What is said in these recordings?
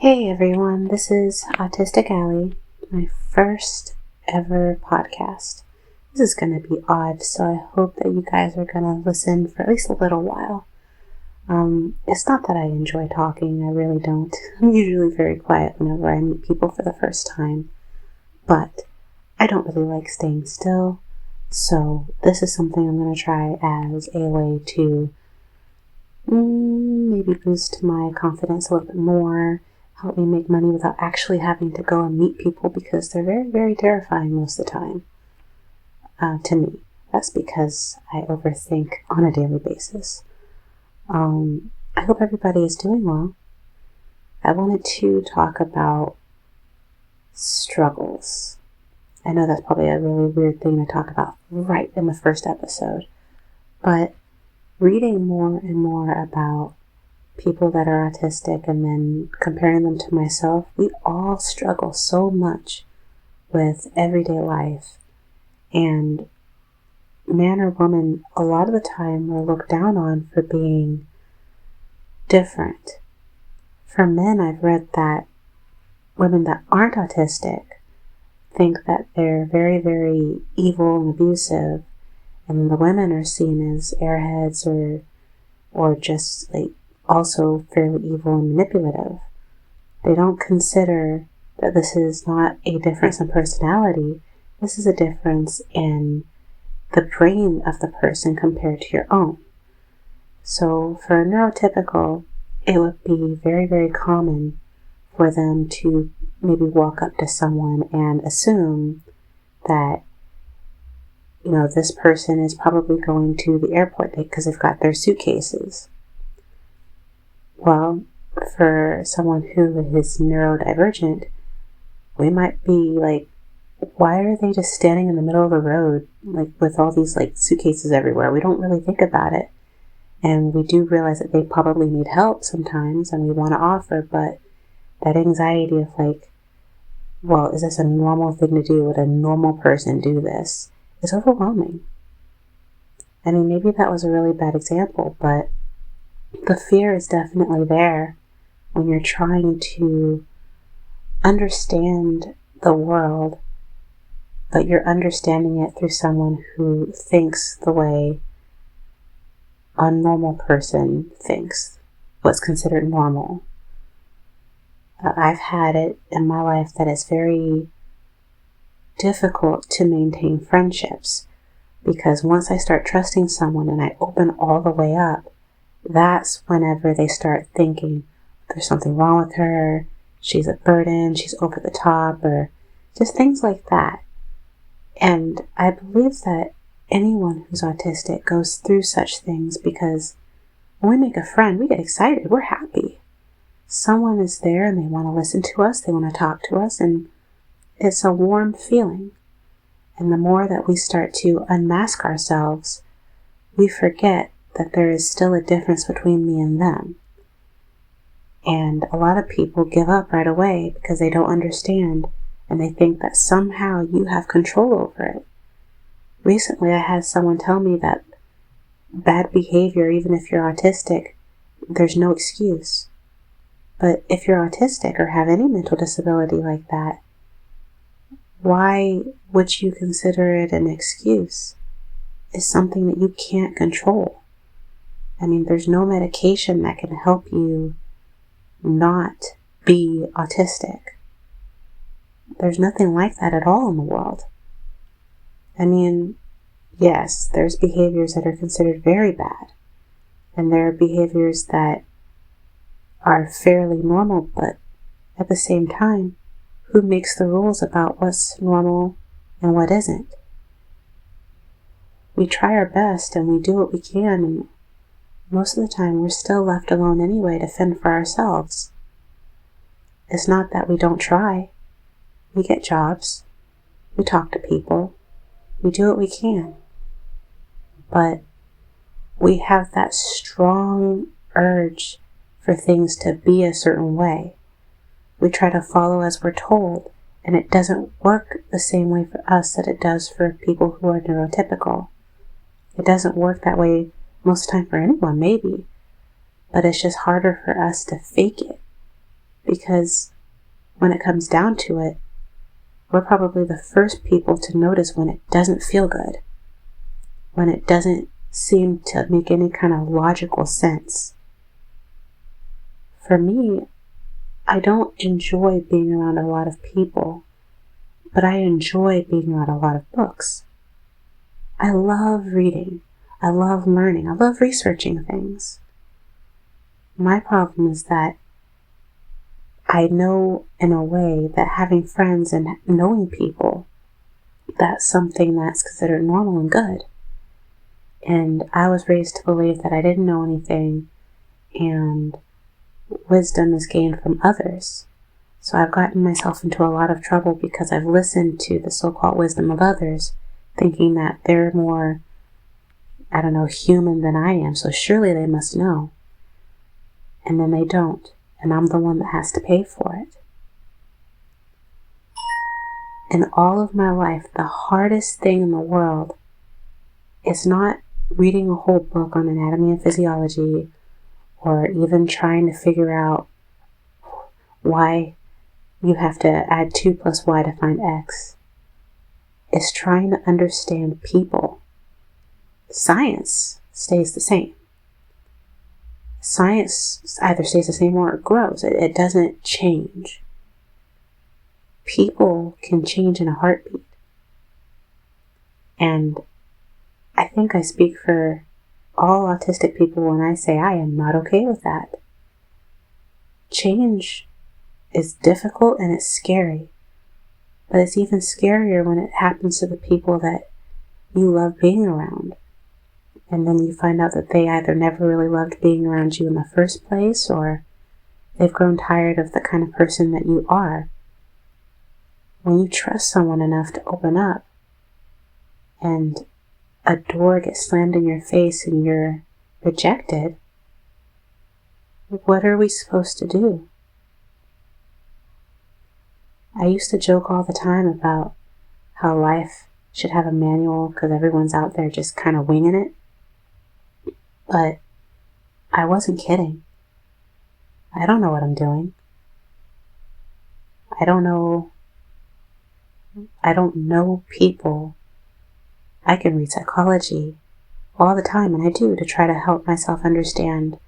Hey everyone, this is Autistic Alley, my first ever podcast. This is going to be odd, so I hope that you guys are going to listen for at least a little while. It's not that I enjoy talking, I really don't. I'm usually very quiet whenever I meet people for the first time, but I don't really like staying still, so this is something I'm going to try as a way to maybe boost my confidence a little bit more, help me make money without actually having to go and meet people because they're very, very terrifying most of the time to me. That's because I overthink on a daily basis. I hope everybody is doing well. I wanted to talk about struggles. I know that's probably a really weird thing to talk about right in the first episode, but reading more and more about people that are autistic and then comparing them to myself, we all struggle so much with everyday life. And man or woman, a lot of the time we're looked down on for being different. For men, I've read that women that aren't autistic think that they're very, very evil and abusive, and the women are seen as airheads or just like also fairly evil and manipulative. They don't consider that this is not a difference in personality. This is a difference in the brain of the person compared to your own. So for a neurotypical, it would be very, very common for them to maybe walk up to someone and assume that, this person is probably going to the airport because they've got their suitcases. Well, for someone who is neurodivergent, we might be like, why are they just standing in the middle of the road, like with all these like suitcases everywhere? We don't really think about it. And we do realize that they probably need help sometimes and we want to offer, but that anxiety of like, well, is this a normal thing to do? Would a normal person do this? Is overwhelming. I mean, maybe that was a really bad example, but the fear is definitely there when you're trying to understand the world, but you're understanding it through someone who thinks the way a normal person thinks, what's considered normal. I've had it in my life that it's very difficult to maintain friendships because once I start trusting someone and I open all the way up, that's whenever they start thinking there's something wrong with her, she's a burden, she's over the top, or just things like that. And I believe that anyone who's autistic goes through such things because when we make a friend, we get excited, we're happy. Someone is there and they want to listen to us, they want to talk to us, and it's a warm feeling. And the more that we start to unmask ourselves, we forget that there is still a difference between me and them. And a lot of people give up right away because they don't understand and they think that somehow you have control over it. Recently, I had someone tell me that bad behavior, even if you're autistic, there's no excuse. But if you're autistic or have any mental disability like that, why would you consider it an excuse? It's something that you can't control. I mean, there's no medication that can help you not be autistic. There's nothing like that at all in the world. I mean, yes, there's behaviors that are considered very bad, and there are behaviors that are fairly normal, but at the same time, who makes the rules about what's normal and what isn't? We try our best and we do what we can, and most of the time we're still left alone anyway to fend for ourselves. It's not that we don't try. We get jobs. We talk to people. We do what we can. But we have that strong urge for things to be a certain way. We try to follow as we're told, and it doesn't work the same way for us that it does for people who are neurotypical. It doesn't work that way most of the time for anyone, maybe, but it's just harder for us to fake it because when it comes down to it, we're probably the first people to notice when it doesn't feel good, when it doesn't seem to make any kind of logical sense. For me, I don't enjoy being around a lot of people, but I enjoy being around a lot of books. I love reading. I love learning. I love researching things. My problem is that I know in a way that having friends and knowing people, that's something that's considered normal and good. And I was raised to believe that I didn't know anything and wisdom is gained from others. So I've gotten myself into a lot of trouble because I've listened to the so-called wisdom of others, thinking that they're more, human than I am, so surely they must know. And then they don't, and I'm the one that has to pay for it. In all of my life, the hardest thing in the world is not reading a whole book on anatomy and physiology, or even trying to figure out why you have to add 2 plus y to find x. It's trying to understand people. Science stays the same. Science either stays the same or it grows. It doesn't change. People can change in a heartbeat. And I think I speak for all autistic people when I say I am not okay with that. Change is difficult and it's scary. But it's even scarier when it happens to the people that you love being around. And then you find out that they either never really loved being around you in the first place, or they've grown tired of the kind of person that you are. When you trust someone enough to open up, and a door gets slammed in your face and you're rejected, what are we supposed to do? I used to joke all the time about how life should have a manual because everyone's out there just kind of winging it. But I wasn't kidding. I don't know what I'm doing. I don't know people. I can read psychology all the time, and I do, to try to help myself understand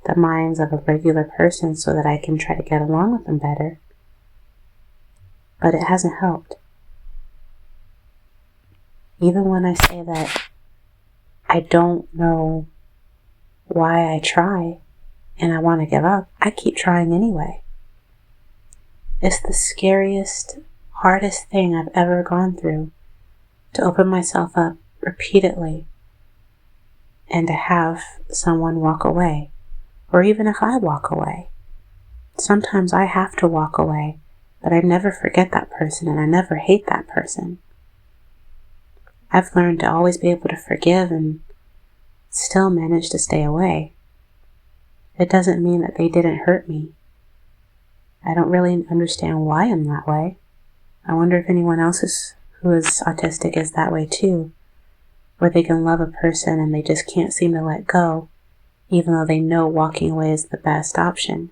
the minds of a regular person so that I can try to get along with them better. But it hasn't helped. Even when I say that I don't know why I try and I want to give up, I keep trying anyway. It's the scariest, hardest thing I've ever gone through, to open myself up repeatedly and to have someone walk away, or even if I walk away. Sometimes I have to walk away, but I never forget that person and I never hate that person. I've learned to always be able to forgive and still manage to stay away. It doesn't mean that they didn't hurt me. I don't really understand why I'm that way. I wonder if anyone else who is autistic is that way too, where they can love a person and they just can't seem to let go, even though they know walking away is the best option.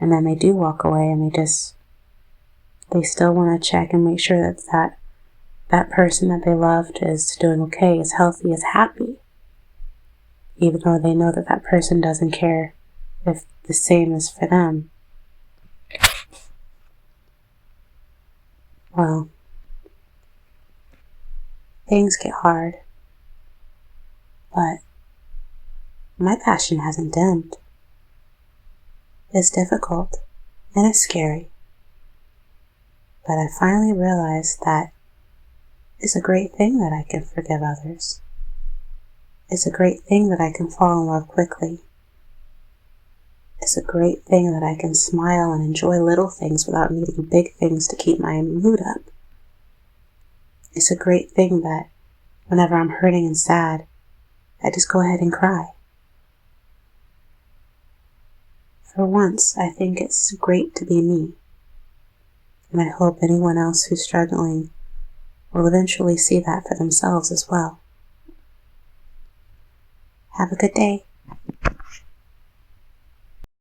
And then they do walk away and they still want to check and make sure that person that they loved is doing okay, is healthy, is happy, even though they know that person doesn't care if the same is for them. Well, things get hard, but my passion hasn't dimmed. It's difficult and it's scary, but I finally realized that it's a great thing that I can forgive others. It's a great thing that I can fall in love quickly. It's a great thing that I can smile and enjoy little things without needing big things to keep my mood up. It's a great thing that whenever I'm hurting and sad, I just go ahead and cry. For once, I think it's great to be me. And I hope anyone else who's struggling will eventually see that for themselves as well. Have a good day.